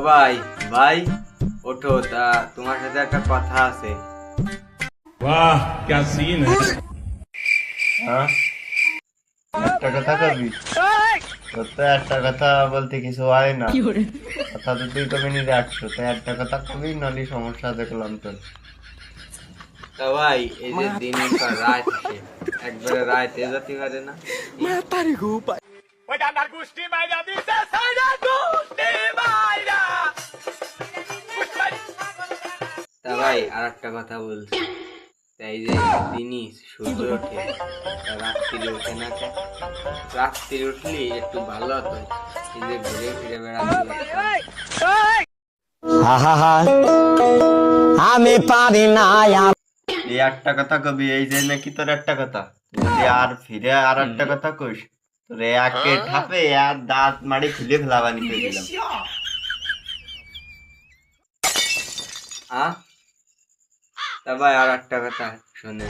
ভাই ভাই ওঠো, তা তোমার সাথে একটা কথা আছে। वाह क्या सीन है। হ্যাঁ, একটা কথা কবি, তোর তো একটা কথা বলতে কিছু হয় না। কথা তো তুই কবি নি রাখছো, তো একটা কথা কবি, নলি সমস্যা দেখলাম তোর। তা ভাই এই যে দিনের পর রাত আসে, একবারে রাতে যেতে পারে না। তা ভাই আর একটা কথা বলছি, তাই যে দিনই সূর্য ওঠে, তা রাত্রিরে ওঠে না কেন? রাত্রিরে উঠলে একটু ভালো হতো, এই যে ঘুরে ফিরে বেড়াতে পারতাম। আমি পারি না আর এই একটা কথা কবি, এই যে নাকি তোর একটা কথা, যদি আর ফিরে আর একটা কথা কইস, তোর একে ঠাপে আর দাঁত মারি খুলে ফেলাবানি করে দিলাম। হ্যাঁ, তা ভাই আর একটা কথা শোনে।